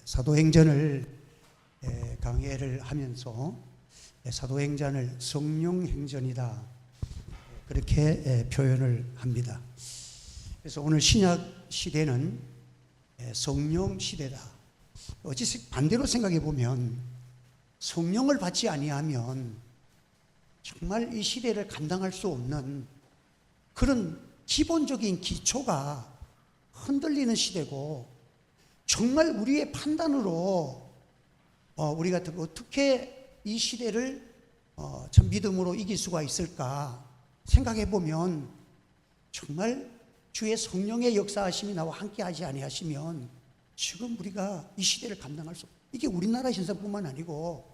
사도행전을 강해를 하면서 사도행전을 성령행전이다 그렇게 표현을 합니다. 그래서 오늘 신약 시대는 성령 시대다. 어찌 반대로 생각해 보면 성령을 받지 아니하면 정말 이 시대를 감당할 수 없는 그런 기본적인 기초가 흔들리는 시대고, 정말 우리의 판단으로 우리가 어떻게 이 시대를 참 믿음으로 이길 수가 있을까 생각해 보면, 정말 주의 성령의 역사하심이 나와 함께하지 아니하시면 지금 우리가 이 시대를 감당할 수, 이게 우리나라 현상뿐만 아니고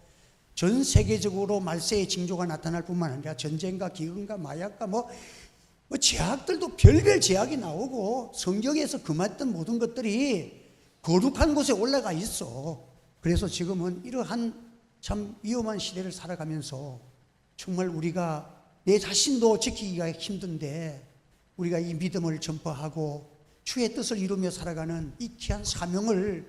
전 세계적으로 말세의 징조가 나타날 뿐만 아니라 전쟁과 기근과 마약과 제약들도 별별 제약이 나오고 성경에서 금했던 모든 것들이 거룩한 곳에 올라가 있어. 그래서 지금은 이러한 참 위험한 시대를 살아가면서 정말 우리가 내 자신도 지키기가 힘든데 우리가 이 믿음을 전파하고 주의 뜻을 이루며 살아가는 이 귀한 사명을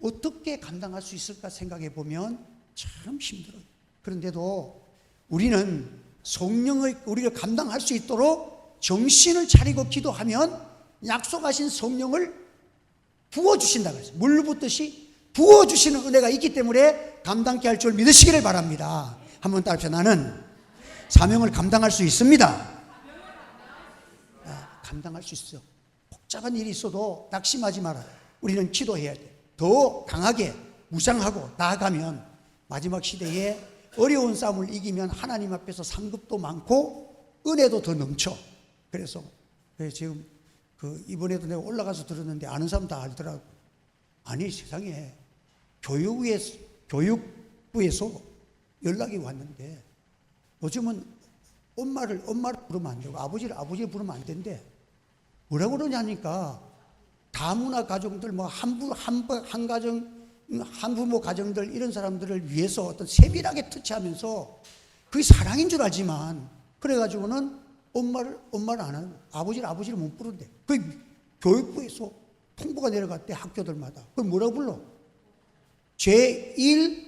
어떻게 감당할 수 있을까 생각해 보면 참 힘들어요. 그런데도 우리는 성령을 우리를 감당할 수 있도록 정신을 차리고 기도하면 약속하신 성령을 부어주신다 그랬어요. 물 붓듯이 부어주시는 은혜가 있기 때문에 감당케 할 줄 믿으시기를 바랍니다. 한번 따라합시다. 나는 사명을 감당할 수 있습니다. 감당할 수 있어. 복잡한 일이 있어도 낙심하지 마라. 우리는 기도해야 돼. 더 강하게 무장하고 나아가면 마지막 시대에 어려운 싸움을 이기면 하나님 앞에서 상급도 많고 은혜도 더 넘쳐. 그래서 지금 이번에도 내가 올라가서 들었는데 아는 사람 다 알더라고. 아니 세상에 교육부에서 연락이 왔는데 요즘은 엄마를 부르면 안 되고 아버지를 부르면 안 된대. 뭐라고 그러냐니까 다문화 가정들 한 가정 한부모 가정들 이런 사람들을 위해서 어떤 세밀하게 터치하면서 그게 사랑인 줄 알지만 그래가지고는 엄마를 안 하고 아버지를 못 부른대. 그 교육부에서 통보가 내려갔대. 학교들마다. 그걸 뭐라고 불러? 제1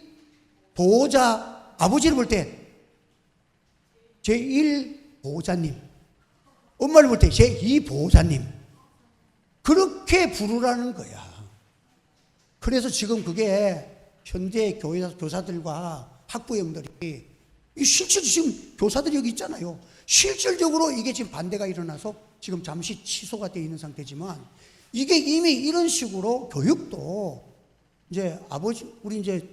보호자. 아버지를 볼 때 제1 보호자님, 엄마를 볼 때 제2 보호자님, 그렇게 부르라는 거야. 그래서 지금 그게 현재 교사들과 학부형들이 실제로 지금 교사들이 여기 있잖아요. 실질적으로 이게 지금 반대가 일어나서 지금 잠시 취소가 되어 있는 상태지만 이게 이미 이런 식으로 교육도 이제 우리 이제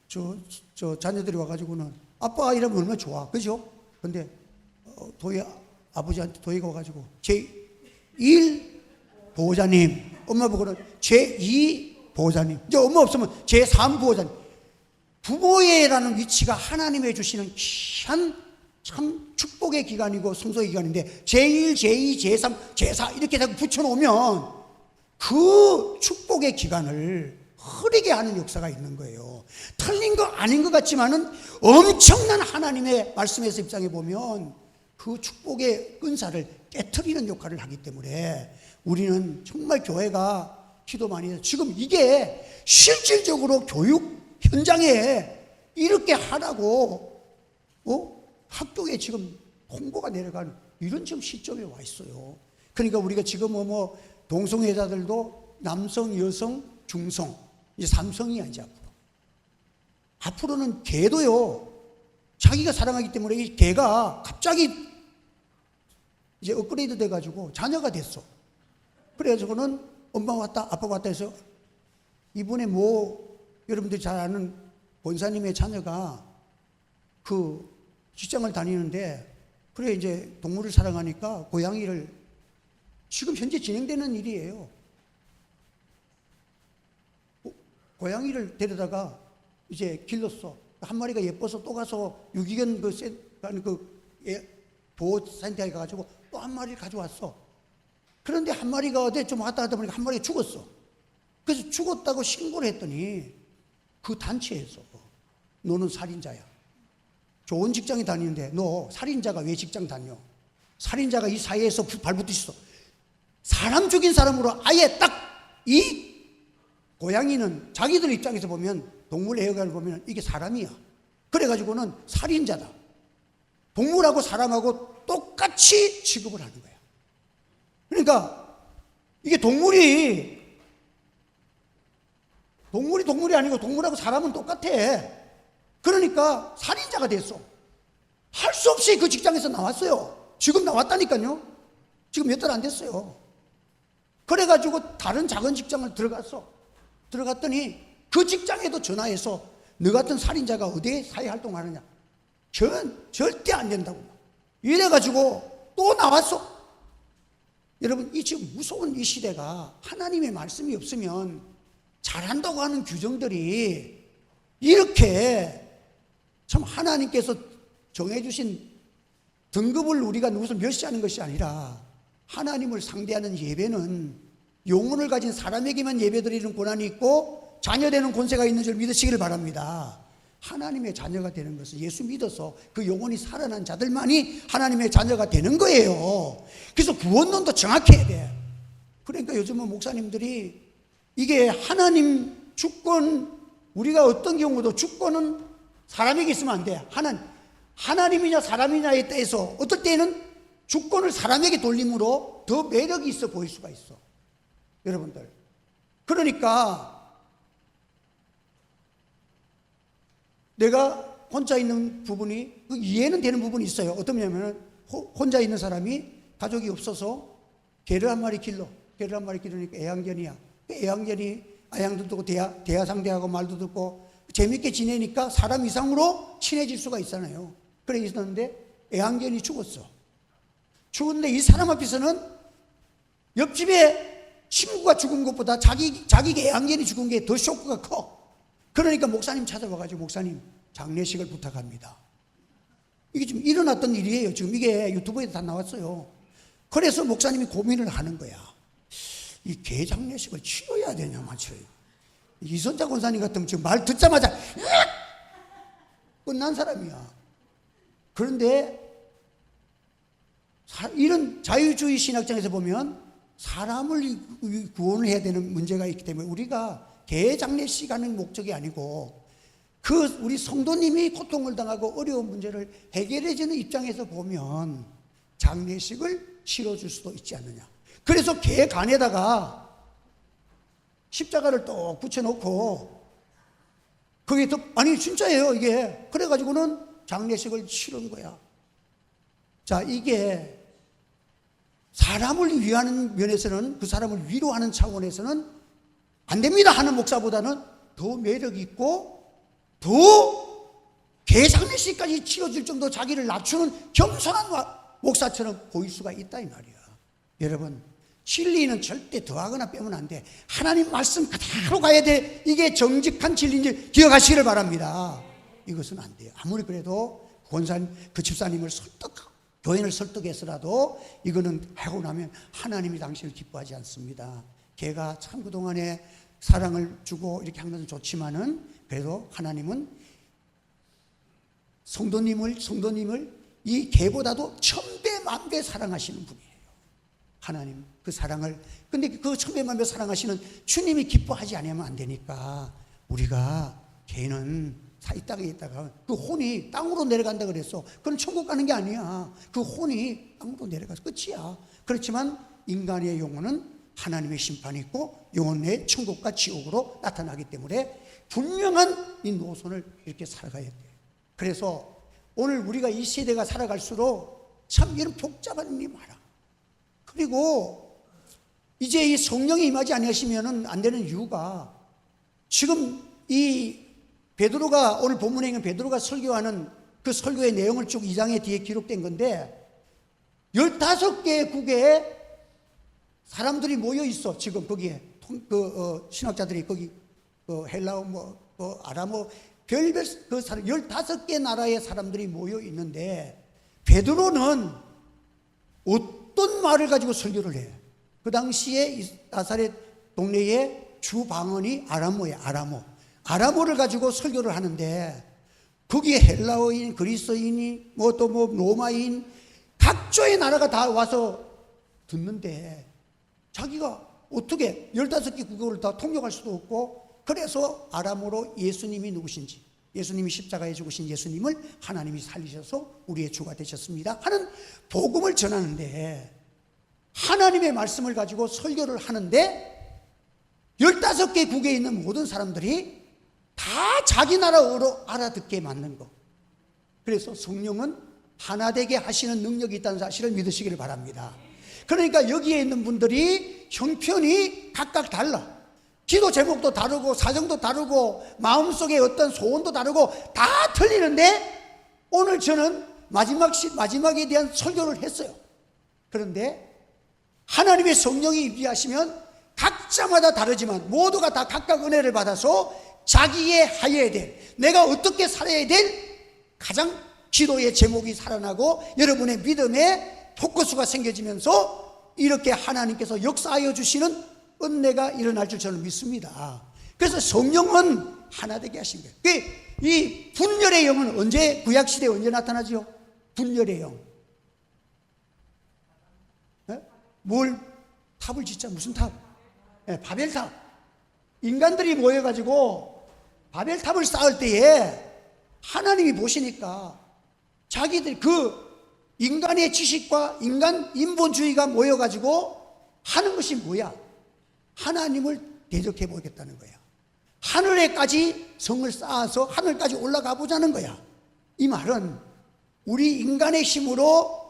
저 자녀들이 와가지고는 아빠 이러면 얼마나 좋아. 그죠? 근데 아버지한테 도의가 와가지고 제1 보호자님, 엄마 보고는 제2 보호자님, 이제 엄마 없으면 제3 보호자님. 부모회라는 위치가 하나님의 주시는 귀한 참 축복의 기간이고 성소의 기간인데 제1, 제2, 제3, 제4 이렇게 자꾸 붙여놓으면 그 축복의 기간을 흐리게 하는 역사가 있는 거예요. 틀린 거 아닌 것 같지만은 엄청난 하나님의 말씀에서 입장해 보면 그 축복의 은사를 깨트리는 역할을 하기 때문에 우리는 정말 교회가 기도 많이 해서 지금 이게 실질적으로 교육 현장에 이렇게 하라고 학교에 지금 홍보가 내려가는 이런 지금 시점에 와 있어요. 그러니까 우리가 지금 동성애자들도 남성, 여성, 중성 이제 3성이야. 이제 앞으로는 개도요, 자기가 사랑하기 때문에 이 개가 갑자기 이제 업그레이드 돼가지고 자녀가 됐어. 그래가지고는 엄마가 왔다 아빠가 왔다 해서 이번에 여러분들이 잘 아는 권사님의 자녀가 그 직장을 다니는데 그래 이제 동물을 사랑하니까 고양이를 지금 현재 진행되는 일이에요. 고양이를 데려다가 이제 길렀어. 한 마리가 예뻐서 또 가서 유기견 보호센터에 가가지고 또 한 마리를 가져왔어. 그런데 한 마리가 어디 좀 왔다 갔다 보니까 한 마리가 죽었어. 그래서 죽었다고 신고를 했더니 그 단체에서 너는 살인자야. 좋은 직장에 다니는데 너 살인자가 왜 직장 다녀? 살인자가 이 사회에서 발붙이셨어. 사람 죽인 사람으로 아예 딱 이 고양이는 자기들 입장에서 보면 동물 애호가를 보면 이게 사람이야. 그래가지고는 살인자다. 동물하고 사람하고 똑같이 취급을 하는 거야. 그러니까 이게 동물이 아니고 동물하고 사람은 똑같아. 그러니까 살인자가 됐어. 할 수 없이 그 직장에서 나왔어요. 지금 나왔다니까요. 지금 몇 달 안 됐어요. 그래가지고 다른 작은 직장을 들어갔더니 그 직장에도 전화해서 너 같은 살인자가 어디에 사회활동하느냐. 절대 안 된다고. 이래가지고 또 나왔어. 여러분, 이 지금 무서운 이 시대가 하나님의 말씀이 없으면 잘한다고 하는 규정들이 이렇게 참 하나님께서 정해주신 등급을 우리가 누구서 멸시하는 것이 아니라 하나님을 상대하는 예배는 영혼을 가진 사람에게만 예배드리는 권한이 있고 자녀되는 권세가 있는 줄 믿으시기를 바랍니다. 하나님의 자녀가 되는 것은 예수 믿어서 그 영혼이 살아난 자들만이 하나님의 자녀가 되는 거예요. 그래서 구원론도 정확해야 돼. 그러니까 요즘은 목사님들이 이게 하나님 주권, 우리가 어떤 경우도 주권은 사람에게 있으면 안 돼. 하나님이냐 사람이냐에 대해서 어떨 때는 주권을 사람에게 돌림으로 더 매력이 있어 보일 수가 있어. 여러분들. 그러니까 내가 혼자 있는 부분이 이해는 되는 부분이 있어요. 어떤 면은 혼자 있는 사람이 가족이 없어서 개를 한 마리 기르니까 애양견이야. 애양견이 아양도 듣고 대화 상대하고 말도 듣고 재밌게 지내니까 사람 이상으로 친해질 수가 있잖아요. 그래 있었는데 애완견이 죽었는데 이 사람 앞에서는 옆집에 친구가 죽은 것보다 자기 애완견이 죽은 게 더 쇼크가 커. 그러니까 목사님 찾아와가지고 목사님 장례식을 부탁합니다. 이게 지금 일어났던 일이에요. 지금 이게 유튜브에 다 나왔어요. 그래서 목사님이 고민을 하는 거야. 이 개 장례식을 치러야 되냐 마쳐요. 이선자 권사님 같으면 지금 말 듣자마자 끝난 사람이야. 그런데 이런 자유주의 신학장에서 보면 사람을 구원을 해야 되는 문제가 있기 때문에 우리가 개 장례식 하는 목적이 아니고 우리 성도님이 고통을 당하고 어려운 문제를 해결해 주는 입장에서 보면 장례식을 치러줄 수도 있지 않느냐. 그래서 개 간에다가 십자가를 또 붙여놓고 그게 아니 진짜예요 이게. 그래가지고는 장례식을 치른 거야. 자, 이게 사람을 위하는 면에서는, 그 사람을 위로하는 차원에서는 안 됩니다 하는 목사보다는 더 매력 있고 더 개장례식까지 치러질 정도 자기를 낮추는 겸손한 목사처럼 보일 수가 있다 이 말이야. 여러분, 진리는 절대 더하거나 빼면 안 돼. 하나님 말씀 그대로 가야 돼. 이게 정직한 진리인지 기억하시기를 바랍니다. 이것은 안 돼요. 아무리 그래도 그 집사님을 교인을 설득해서라도 이거는 하고 나면 하나님이 당신을 기뻐하지 않습니다. 걔가 참 그동안에 사랑을 주고 이렇게 한 것은 좋지만은 그래도 하나님은 성도님을 이 개보다도 1000배, 10,000배 사랑하시는 분이에요. 하나님 그 사랑을, 근데 그 1000배, 10,000배 사랑하시는 주님이 기뻐하지 않으면 안 되니까 우리가 개는 이 땅에 있다가 그 혼이 땅으로 내려간다 그랬어. 그건 천국 가는 게 아니야. 그 혼이 땅으로 내려가서 끝이야. 그렇지만 인간의 영혼은 하나님의 심판이 있고 영혼의 천국과 지옥으로 나타나기 때문에 분명한 이 노선을 이렇게 살아가야 돼. 그래서 오늘 우리가 이 시대가 살아갈수록 참 이런 복잡한 일이 많아. 그리고 이제 이 성령이 임하지 아니하시면 안 되는 이유가 지금 이 베드로가 오늘 본문에 있는 베드로가 설교하는 그 설교의 내용을 쭉 2장에 뒤에 기록된 건데 15개의 국에 사람들이 모여 있어. 지금 거기에 신학자들이 거기 헬라어 아람어 별별 그 사람 15개 나라의 사람들이 모여 있는데 베드로는 어떤 말을 가지고 설교를 해? 그 당시에 나사렛 동네의 주 방언이 아람어예요. 아람어를 가지고 설교를 하는데 거기에 헬라어인, 그리스어인이 또 로마인 각조의 나라가 다 와서 듣는데 자기가 어떻게 15개 국어를 다 통역할 수도 없고, 그래서 아람어로 예수님이 누구신지, 예수님이 십자가에 죽으신 예수님을 하나님이 살리셔서 우리의 주가 되셨습니다 하는 복음을 전하는데, 하나님의 말씀을 가지고 설교를 하는데 15개 국에 있는 모든 사람들이 다 자기 나라어로 알아듣게 만든 거. 그래서 성령은 하나 되게 하시는 능력이 있다는 사실을 믿으시기를 바랍니다. 그러니까 여기에 있는 분들이 형편이 각각 달라. 기도 제목도 다르고 사정도 다르고 마음속에 어떤 소원도 다르고 다 틀리는데, 오늘 저는 마지막에 대한 설교를 했어요. 그런데 하나님의 성령이 임재하시면 각자마다 다르지만 모두가 다 각각 은혜를 받아서 자기의 하여야 될, 내가 어떻게 살아야 될 가장 기도의 제목이 살아나고 여러분의 믿음에 포커스가 생겨지면서 이렇게 하나님께서 역사하여 주시는 은혜가 일어날 줄 저는 믿습니다. 그래서 성령은 하나 되게 하신 거예요. 이 분열의 영은 언제, 구약시대에 언제 나타나죠? 분열의 영. 뭘 탑을 짓자. 무슨 탑? 바벨탑. 인간들이 모여가지고 바벨탑을 쌓을 때에 하나님이 보시니까 자기들 인간의 지식과 인본주의가 모여가지고 하는 것이 뭐야? 하나님을 대적해 보겠다는 거야. 하늘에까지 성을 쌓아서 하늘까지 올라가 보자는 거야. 이 말은 우리 인간의 힘으로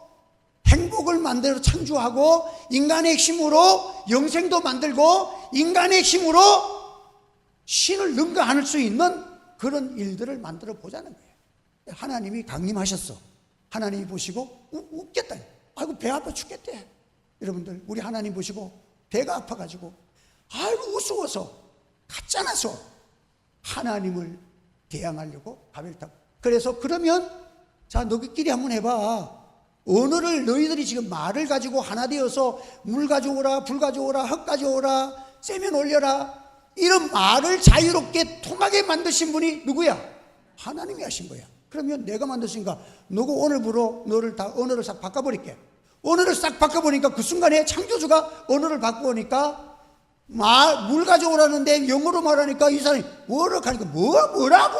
행복을 만들어 창조하고, 인간의 힘으로 영생도 만들고, 인간의 힘으로 신을 능가할 수 있는 그런 일들을 만들어 보자는 거예요. 하나님이 강림하셨어. 하나님이 보시고 웃겠다. 아이고 배 아파 죽겠대. 여러분들, 우리 하나님 보시고 배가 아파가지고 아이고 우스워서 가짜나서 하나님을 대항하려고 바벨탑. 그래서 그러면 자, 너희끼리 한번 해봐. 언어를 너희들이 지금 말을 가지고 하나 되어서 물 가져오라, 불 가져오라, 흙 가져오라, 세면 올려라, 이런 말을 자유롭게 통하게 만드신 분이 누구야? 하나님이 하신 거야. 그러면 내가 만드신가? 너가 오늘부로 언어를 싹 바꿔버릴게. 언어를 싹 바꿔보니까 그 순간에 창조주가 언어를 바꿔보니까 물 가져오라는데 영어로 말하니까 이 사람이 뭐라고 하니까 뭐라고?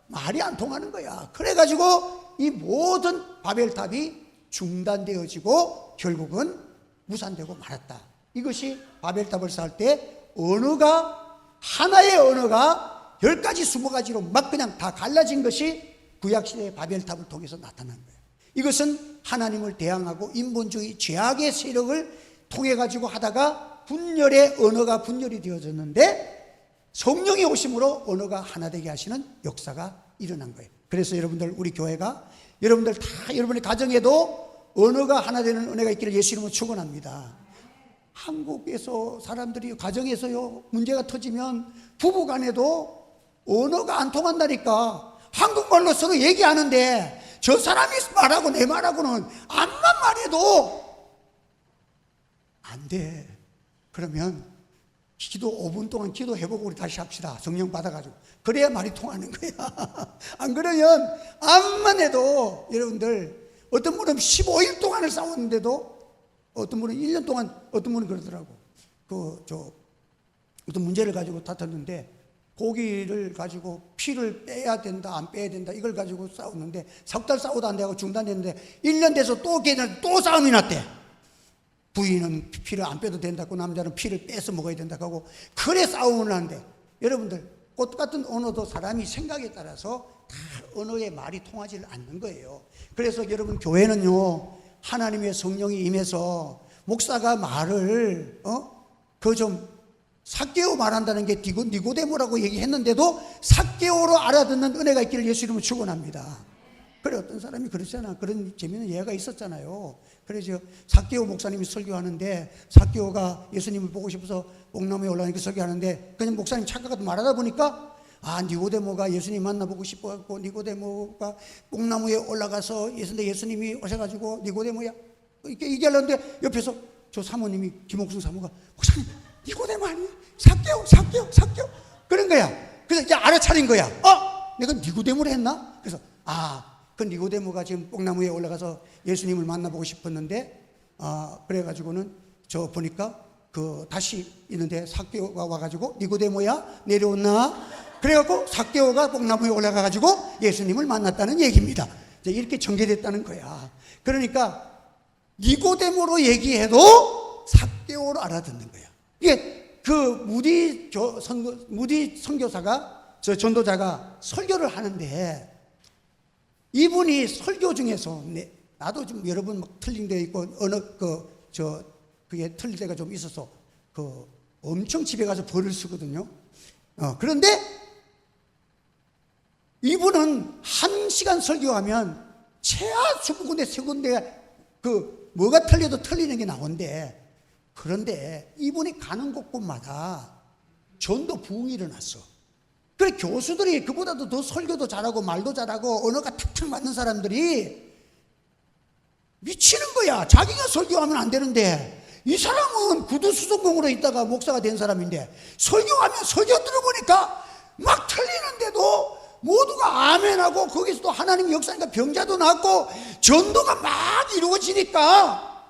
말이 안 통하는 거야. 그래가지고 이 모든 바벨탑이 중단되어지고 결국은 무산되고 말았다. 이것이 바벨탑을 쌓을 때 하나의 언어가 10가지 20가지로 막 그냥 다 갈라진 것이 구약시대의 바벨탑을 통해서 나타난 거예요. 이것은 하나님을 대항하고 인본주의 죄악의 세력을 통해 가지고 하다가 분열의 언어가 분열이 되어졌는데, 성령이 오심으로 언어가 하나 되게 하시는 역사가 일어난 거예요. 그래서 여러분들, 우리 교회가 여러분들 다 여러분의 가정에도 언어가 하나 되는 은혜가 있기를 예수 이름으로 축원합니다. 한국에서 사람들이 가정에서요 문제가 터지면 부부간에도 언어가 안 통한다니까. 한국말로 서로 얘기하는데 저 사람이 말하고 내 말하고는 암만 말해도 안 돼. 그러면 기도 5분 동안 기도해보고 우리 다시 합시다. 성령 받아가지고. 그래야 말이 통하는 거야. 안 그러면 암만 해도, 여러분들, 어떤 분은 15일 동안을 싸웠는데도, 어떤 분은 1년 동안, 어떤 분은 그러더라고. 어떤 문제를 가지고 다퉜는데, 고기를 가지고 피를 빼야 된다, 안 빼야 된다, 이걸 가지고 싸웠는데, 석 달 싸우다 안 되고 중단됐는데, 1년 돼서 또 싸움이 났대. 부인은 피를 안 빼도 된다고, 남자는 피를 빼서 먹어야 된다고 하고, 그래 싸움을 하는데, 여러분들, 똑같은 언어도 사람이 생각에 따라서 다 언어의 말이 통하지 않는 거예요. 그래서 여러분, 교회는요 하나님의 성령이 임해서 목사가 말을 삭개오 말한다는 게 니고데모라고 얘기했는데도 삭개오로 알아듣는 은혜가 있기를 예수 이름으로 축원합니다. 그래, 어떤 사람이 그랬잖아. 그런 재미있는 예가 있었잖아요. 그래서 삭개오 목사님이 설교하는데, 삭개오가 예수님을 보고 싶어서 옥나무에 올라가니까 설교하는데, 그냥 목사님 착각하고 말하다 보니까 니고데모가 예수님 만나보고 싶어갖고 니고데모가 옥나무에 올라가서 예수님이 오셔가지고 니고데모야 이렇게 얘기하려는데, 옆에서 저 사모님이, 김옥순 사모가, 목사님 니고데모 아니야? 삭개오 그런 거야. 그래서 이제 알아차린 거야. 내가 니고데모를 했나? 그래서 그 니고데모가 지금 뽕나무에 올라가서 예수님을 만나보고 싶었는데, 그래가지고는 저 보니까 다시 있는데 삭개오가 와가지고 니고데모야 내려오나? 그래갖고 삭개오가 뽕나무에 올라가가지고 예수님을 만났다는 얘기입니다. 이렇게 전개됐다는 거야. 그러니까 니고데모로 얘기해도 삭개오로 알아듣는 거야. 이게 무디 선교사가 전도자가 설교를 하는데 이분이 설교 중에서 나도 좀 여러 번 막 틀린 데 있고 그게 틀릴 때가 좀 있어서 엄청 집에 가서 벌을 쓰거든요. 그런데 이분은 1시간 설교하면 최하 20군데, 3군데 뭐가 틀려도 틀리는 게 나온대. 그런데 이분이 가는 곳곳마다 전도 부흥이 일어났어. 그래 교수들이 그보다도 더 설교도 잘하고 말도 잘하고 언어가 탁탁 맞는 사람들이 미치는 거야. 자기가 설교하면 안 되는데 이 사람은 구두수성공으로 있다가 목사가 된 사람인데 설교하면 설교 들어보니까 막 틀리는데도 모두가 아멘하고 거기서도 하나님 역사니까 병자도 낫고 전도가 막 이루어지니까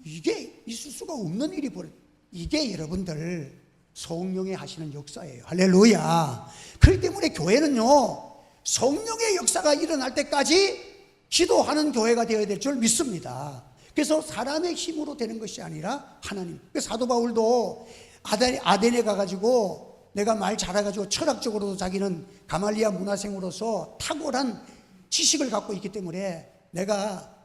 이게 있을 수가 없는 일이 벌어져. 이게 여러분들 성령이 하시는 역사예요. 할렐루야. 그렇기 때문에 교회는요 성령의 역사가 일어날 때까지 기도하는 교회가 되어야 될 줄 믿습니다. 그래서 사람의 힘으로 되는 것이 아니라 하나님. 사도 바울도 아덴에 가가지고 내가 말 잘해가지고 철학적으로도 자기는 가말리아 문화생으로서 탁월한 지식을 갖고 있기 때문에 내가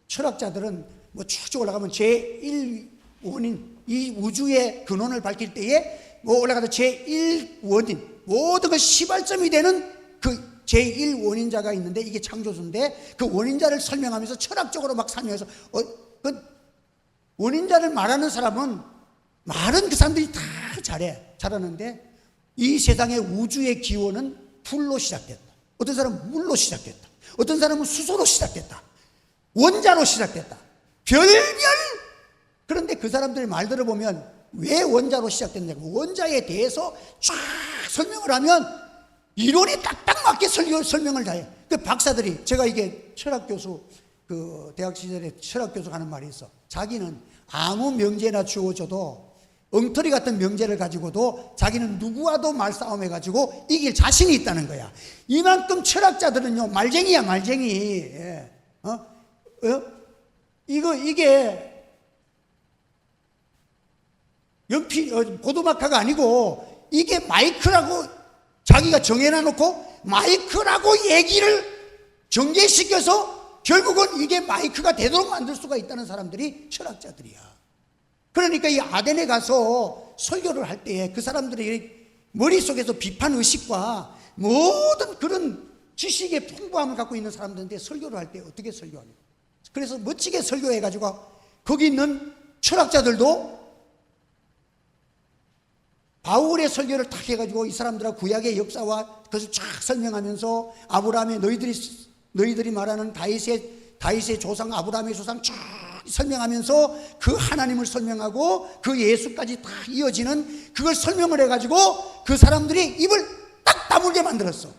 철학자들은 쭉 올라가면 제1원인 이 우주의 근원을 밝힐 때에 올라가서 제1원인 모든 것 시발점이 되는 제1원인자가 있는데 이게 창조주인데 그 원인자를 설명하면서 철학적으로 막 설명해서 원인자를 말하는 사람은 말은 그 사람들이 다 잘하는데 이 세상의 우주의 기원은 불로 시작됐다. 어떤 사람은 물로 시작됐다. 어떤 사람은 수소로 시작됐다. 원자로 시작됐다. 별별. 그런데 그 사람들의 말 들어보면 왜 원자로 시작됐냐고 원자에 대해서 쫙 설명을 하면 이론이 딱딱 맞게 설명을 다 해. 그 박사들이 제가 이게 철학교수 대학 시절에 철학교수가 하는 말이 있어. 자기는 아무 명제나 주어져도 엉터리 같은 명제를 가지고도 자기는 누구와도 말싸움 해가지고 이길 자신이 있다는 거야. 이만큼 철학자들은요 말쟁이야 말쟁이. 예. 이게 보도마카가 아니고 이게 마이크라고 자기가 정해놔놓고 마이크라고 얘기를 전개시켜서 결국은 이게 마이크가 되도록 만들 수가 있다는 사람들이 철학자들이야. 그러니까 이 아덴에 가서 설교를 할 때에 그 사람들이 머릿속에서 비판의식과 모든 그런 지식의 풍부함을 갖고 있는 사람들인데 설교를 할 때 어떻게 설교하냐. 그래서 멋지게 설교해가지고 거기 있는 철학자들도 바울의 설교를 딱 해가지고 이 사람들하고 구약의 역사와 그것을 쫙 설명하면서 아브라함의 너희들이 말하는 다윗의 조상 아브라함의 조상 쫙 설명하면서 그 하나님을 설명하고 그 예수까지 다 이어지는 그걸 설명을 해가지고 그 사람들이 입을 딱 다물게 만들었어.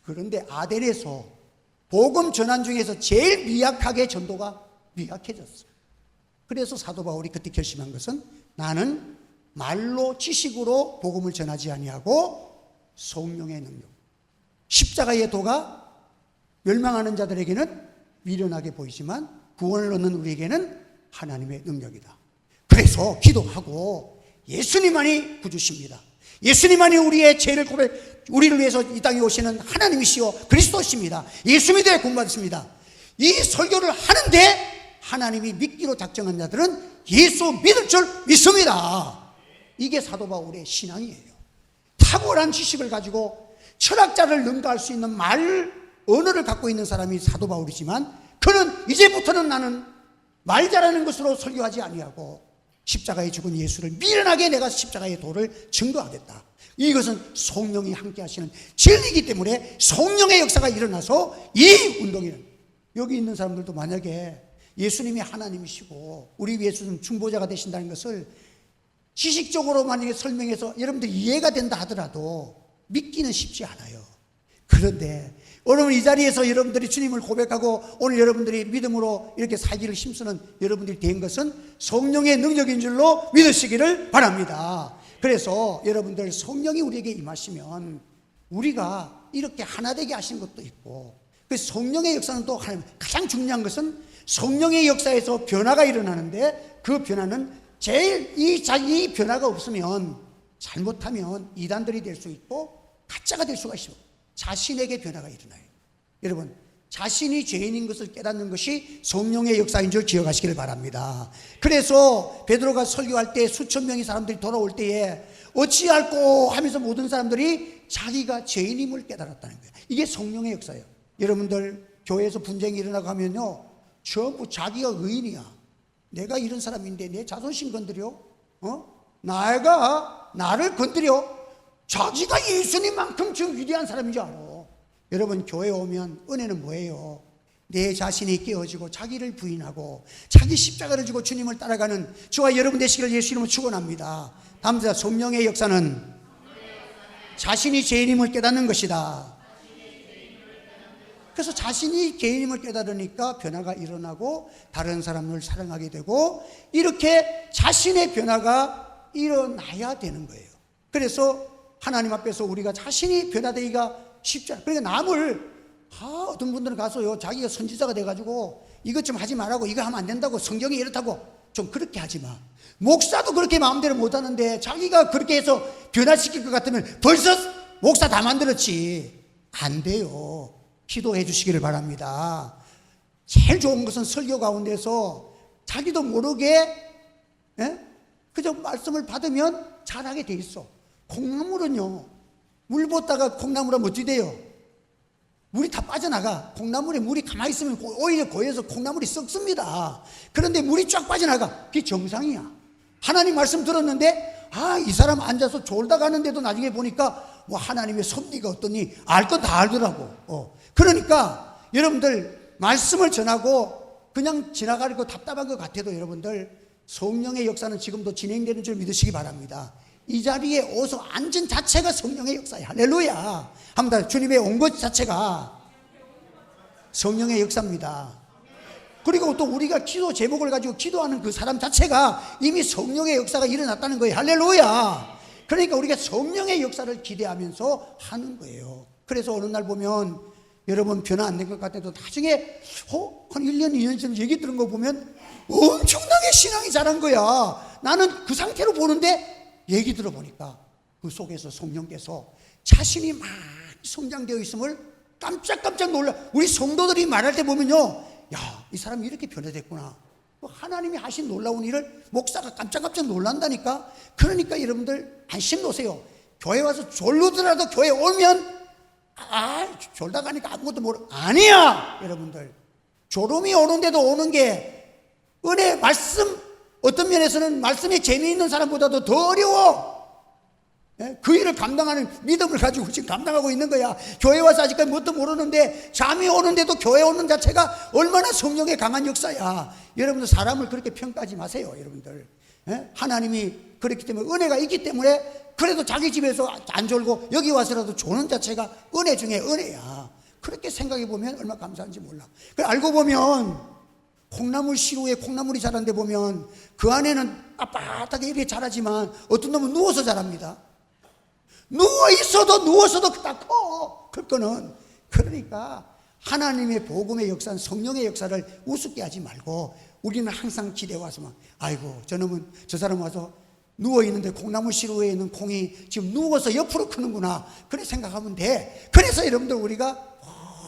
그런데 아덴에서 복음 전환 중에서 제일 미약하게 전도가 미약해졌어. 그래서 사도 바울이 그때 결심한 것은 나는 말로 지식으로 복음을 전하지 아니하고 성령의 능력. 십자가의 도가 멸망하는 자들에게는 미련하게 보이지만 구원을 얻는 우리에게는 하나님의 능력이다. 그래서 기도하고 예수님만이 구주십니다. 예수님만이 우리의 죄를 우리를 위해서 이 땅에 오시는 하나님이시오 그리스도십니다. 예수 믿어야 구원받습니다. 이 설교를 하는데 하나님이 믿기로 작정한 자들은 예수 믿을 줄 믿습니다. 이게 사도 바울의 신앙이에요. 탁월한 지식을 가지고 철학자를 능가할 수 있는 언어를 갖고 있는 사람이 사도 바울이지만 그는 이제부터는 나는 말 잘하는 것으로 설교하지 아니하고 십자가에 죽은 예수를 미련하게 내가 십자가의 도를 증거하겠다. 이것은 성령이 함께 하시는 진리이기 때문에 성령의 역사가 일어나서 이 운동에는 여기 있는 사람들도 만약에 예수님이 하나님이시고 우리 예수님 중보자가 되신다는 것을 지식적으로 만약에 설명해서 여러분들 이해가 된다 하더라도 믿기는 쉽지 않아요. 그런데 여러분 이 자리에서 여러분들이 주님을 고백하고 오늘 여러분들이 믿음으로 이렇게 살기를 힘쓰는 여러분들이 된 것은 성령의 능력인 줄로 믿으시기를 바랍니다. 그래서 여러분들 성령이 우리에게 임하시면 우리가 이렇게 하나 되게 하신 것도 있고, 그 성령의 역사는 또 가장 중요한 것은 성령의 역사에서 변화가 일어나는데, 그 변화는 제일 이 변화가 없으면 잘못하면 이단들이 될 수 있고 가짜가 될 수가 있어요. 자신에게 변화가 일어나요. 여러분, 자신이 죄인인 것을 깨닫는 것이 성령의 역사인 줄 기억하시기를 바랍니다. 그래서 베드로가 설교할 때 수천 명의 사람들이 돌아올 때에 어찌할꼬 하면서 모든 사람들이 자기가 죄인임을 깨달았다는 거예요. 이게 성령의 역사예요. 여러분들 교회에서 분쟁이 일어나고 하면요, 전부 자기가 의인이야. 내가 이런 사람인데 내 자존심 건드려? 나를 건드려? 자기가 예수님만큼 저 위대한 사람인 줄 알아. 여러분, 교회 오면 은혜는 뭐예요? 내 자신이 깨어지고 자기를 부인하고 자기 십자가를 지고 주님을 따라가는 저와 여러분 되시기를 예수 이름으로 축원합니다. 다음으로 성령의 역사는 자신이 죄인임을 깨닫는 것이다. 그래서 자신이 죄인임을 깨달으니까 변화가 일어나고 다른 사람을 사랑하게 되고, 이렇게 자신의 변화가 일어나야 되는 거예요. 그래서 하나님 앞에서 우리가 자신이 변화되기가 쉽지 않아요. 그러니까 남을 어떤 분들은 가서요, 자기가 선지자가 돼가지고 이것 좀 하지 말라고, 이거 하면 안 된다고, 성경이 이렇다고, 좀 그렇게 하지 마. 목사도 그렇게 마음대로 못하는데 자기가 그렇게 해서 변화시킬 것 같으면 벌써 목사 다 만들었지. 안 돼요. 기도해 주시기를 바랍니다. 제일 좋은 것은 설교 가운데서 자기도 모르게 그저 말씀을 받으면 잘하게 돼 있어. 콩나물은요, 물 붓다가 콩나물은 어찌 돼요? 물이 다 빠져나가. 콩나물에 물이 가만히 있으면 오히려 고여서 콩나물이 썩습니다. 그런데 물이 쫙 빠져나가. 그게 정상이야. 하나님 말씀 들었는데 이 사람 앉아서 졸다 가는데도 나중에 보니까 하나님의 섭리가 어떠니 알 건 다 알더라고. 그러니까 여러분들 말씀을 전하고 그냥 지나가고 답답한 것 같아도 여러분들 성령의 역사는 지금도 진행되는 줄 믿으시기 바랍니다. 이 자리에 어서 앉은 자체가 성령의 역사야. 할렐루야. 합니다. 주님의 온 것 자체가 성령의 역사입니다. 그리고 또 우리가 기도 제목을 가지고 기도하는 그 사람 자체가 이미 성령의 역사가 일어났다는 거예요. 할렐루야. 그러니까 우리가 성령의 역사를 기대하면서 하는 거예요. 그래서 어느 날 보면 여러분 변화 안 된 것 같아도 나중에 한 1년 2년 전 얘기 들은 거 보면 엄청나게 신앙이 자란 거야. 나는 그 상태로 보는데 얘기 들어보니까 그 속에서 성령께서 자신이 많이 성장되어 있음을 깜짝깜짝 놀라. 우리 성도들이 말할 때 보면요, 이 사람이 이렇게 변화됐구나. 하나님이 하신 놀라운 일을 목사가 깜짝깜짝 놀란다니까. 그러니까 여러분들 안심 놓으세요. 교회 와서 졸르더라도 교회 오면 졸다 가니까 아무것도 모르. 아니야. 여러분들 졸음이 오는데도 오는 게 은혜 말씀, 어떤 면에서는 말씀에 재미있는 사람보다도 더 어려워. 그 일을 감당하는 믿음을 가지고 지금 감당하고 있는 거야. 교회 와서 아직까지 뭣도 모르는데 잠이 오는데도 교회 오는 자체가 얼마나 성령의 강한 역사야. 여러분들 사람을 그렇게 평가하지 마세요. 여러분들 하나님이 그렇기 때문에, 은혜가 있기 때문에 그래도 자기 집에서 안 졸고 여기 와서라도 조는 자체가 은혜 중에 은혜야. 그렇게 생각해 보면 얼마나 감사한지 몰라. 알고 보면 콩나물 시루에 콩나물이 자란데 보면 그 안에는 빳빳하게 이렇게 자라지만 어떤 놈은 누워서 자랍니다. 누워서도 다 커. 클 거는. 그러니까 하나님의 복음의 역사는 성령의 역사를 우습게 하지 말고 우리는 항상 기대해 와서만 저놈은 저 사람 와서 누워있는데 콩나물 시루에 있는 콩이 지금 누워서 옆으로 크는구나. 그렇게 생각하면 돼. 그래서 여러분들 우리가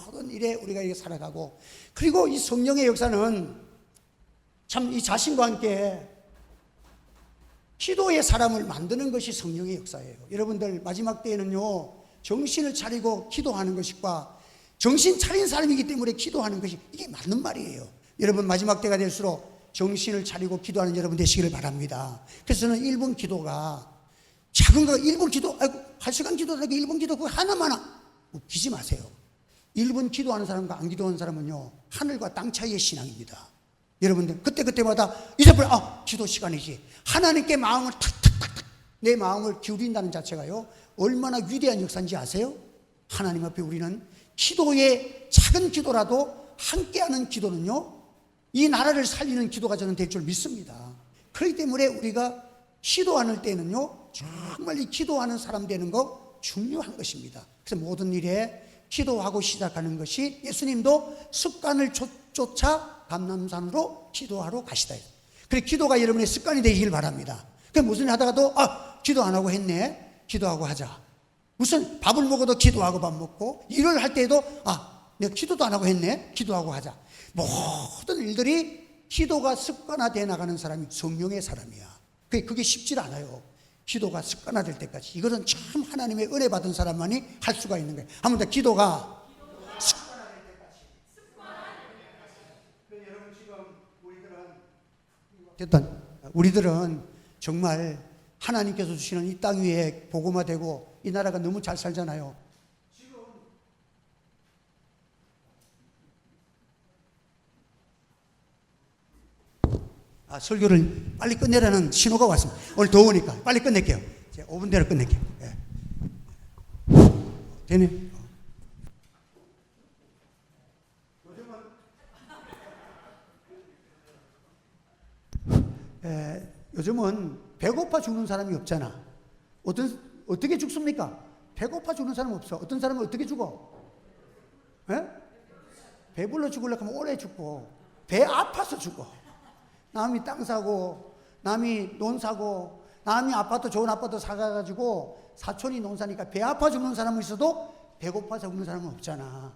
모든 일에 우리가 이렇게 살아가고, 그리고 이 성령의 역사는 참 이 자신과 함께 기도의 사람을 만드는 것이 성령의 역사예요. 여러분들 마지막 때에는요, 정신을 차리고 기도하는 것과 정신 차린 사람이기 때문에 기도하는 것이 이게 맞는 말이에요. 여러분 마지막 때가 될수록 정신을 차리고 기도하는 여러분 되시기를 바랍니다. 그래서 저는 1분 기도가 작은 거 1분 기도, 8시간 기도하니까 1분 기도 그거 하나만 웃기지 마세요. 1분 기도하는 사람과 안 기도하는 사람은요, 하늘과 땅 차이의 신앙입니다. 여러분들 그때마다 이제부터 기도 시간이지. 하나님께 마음을 탁탁탁탁 내 마음을 기울인다는 자체가요 얼마나 위대한 역사인지 아세요? 하나님 앞에 우리는 기도의 작은 기도라도 함께하는 기도는요, 이 나라를 살리는 기도가 저는 될 줄 믿습니다. 그렇기 때문에 우리가 기도하는 때는요, 정말 이 기도하는 사람 되는 거 중요한 것입니다. 그래서 모든 일에 기도하고 시작하는 것이, 예수님도 습관을 쫓아 감람산으로 기도하러 가시다. 그래, 기도가 여러분의 습관이 되길 바랍니다. 그 무슨 일 하다가도 기도 안 하고 했네, 기도하고 하자. 무슨 밥을 먹어도 기도하고 밥 먹고, 일을 할 때에도 내가 기도도 안 하고 했네, 기도하고 하자. 모든 일들이 기도가 습관화되어 나가는 사람이 성령의 사람이야. 그게 쉽지 않아요. 기도가 습관화될 때까지. 이것은 참 하나님의 은혜 받은 사람만이 할 수가 있는 거예요. 한 번 더, 기도가 습관화될 때까지. 여러분, 지금 우리들은 정말 하나님께서 주시는 이 땅 위에 복음화되고 이 나라가 너무 잘 살잖아요. 설교를 빨리 끝내라는 신호가 왔습니다. 오늘 더우니까 빨리 끝낼게요. 이제 5분 대로 끝낼게요. 예. 되네. 요즘은 배고파 죽는 사람이 없잖아. 어떻게 죽습니까? 배고파 죽는 사람 없어. 어떤 사람은 어떻게 죽어? 예? 배불러 죽으려고 하면 오래 죽고, 배 아파서 죽어. 남이 땅 사고, 남이 논 사고, 남이 좋은 아파트 사가지고 사촌이 논 사니까 배 아파 죽는 사람은 있어도 배고파서 죽는 사람은 없잖아.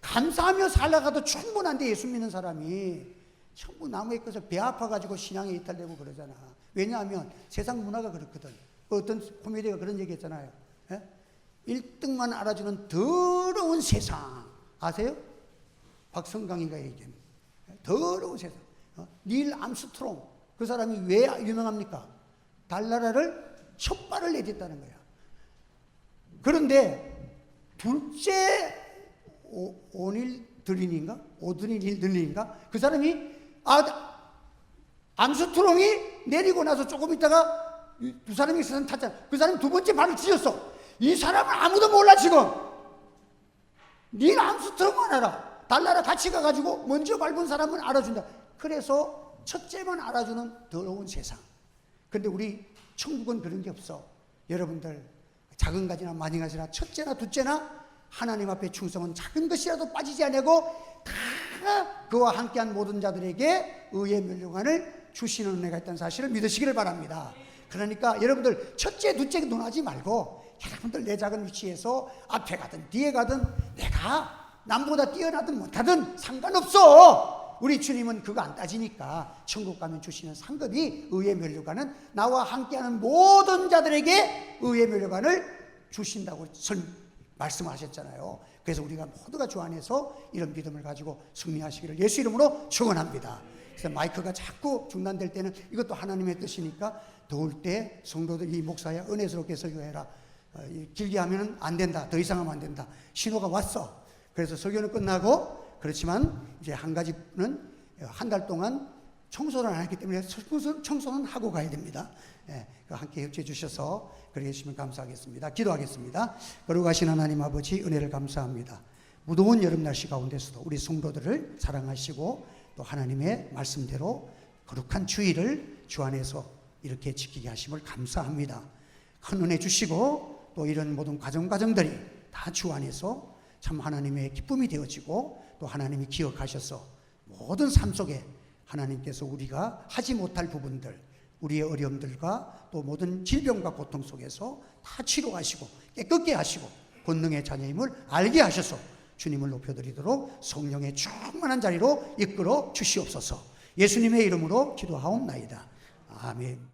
감사하며 살다가도 충분한데, 예수 믿는 사람이 전부 나무에 꺼서 배 아파가지고 신앙에 이탈되고 그러잖아. 왜냐하면 세상 문화가 그렇거든. 어떤 코미디가 그런 얘기 했잖아요. 1등만 알아주는 더러운 세상. 아세요? 박성강이가 얘기하는 더러운 세상. 닐 암스트롱, 그 사람이 왜 유명합니까? 달나라를 첫발을 내딛다는 거야. 그런데 둘째 오닐 드린인가? 그 사람이 암스트롱이 내리고 나서 조금 있다가 두 사람이 세상 탔잖아. 그 사람이 두 번째 발을 찢었어. 이 사람은 아무도 몰라 지금. 닐 암스트롱만 알아. 달나라 같이 가가지고 먼저 밟은 사람은 알아준다. 그래서 첫째만 알아주는 더러운 세상. 그런데 우리 천국은 그런 게 없어. 여러분들, 작은 가지나 많은 가지나 첫째나 둘째나 하나님 앞에 충성은 작은 것이라도 빠지지 않고 다 그와 함께한 모든 자들에게 의의 면류관을 주시는 은혜가 있다는 사실을 믿으시기를 바랍니다. 그러니까 여러분들, 첫째 둘째 논하지 말고, 여러분들 내 작은 위치에서 앞에 가든 뒤에 가든 내가 남보다 뛰어나든 못하든 상관없어. 우리 주님은 그거 안 따지니까 천국 가면 주시는 상급이 의의 면류관은 나와 함께하는 모든 자들에게 의의 면류관을 주신다고 말씀하셨잖아요. 그래서 우리가 모두가 주 안에서 이런 믿음을 가지고 승리하시기를 예수 이름으로 축원합니다. 그래서 마이크가 자꾸 중단될 때는 이것도 하나님의 뜻이니까, 더울 때 성도들, 이 목사야 은혜스럽게 설교해라, 길게 하면 안 된다, 더 이상 하면 안 된다, 신호가 왔어. 그래서 설교는 끝나고, 그렇지만 이제 한 가지는 한 달 동안 청소를 안 했기 때문에 청소는 하고 가야 됩니다. 함께 협조해 주셔서 그렇게 해주시면 감사하겠습니다. 기도하겠습니다. 거룩하신 하나님 아버지, 은혜를 감사합니다. 무더운 여름 날씨 가운데서도 우리 성도들을 사랑하시고 또 하나님의 말씀대로 거룩한 주의를 주 안에서 이렇게 지키게 하심을 감사합니다. 큰 은혜 주시고 또 이런 모든 과정들이 다 주 안에서 참 하나님의 기쁨이 되어지고 또 하나님이 기억하셔서 모든 삶 속에 하나님께서 우리가 하지 못할 부분들, 우리의 어려움들과 또 모든 질병과 고통 속에서 다 치료하시고 깨끗게 하시고 권능의 자녀임을 알게 하셔서 주님을 높여드리도록 성령의 충만한 자리로 이끌어 주시옵소서. 예수님의 이름으로 기도하옵나이다. 아멘.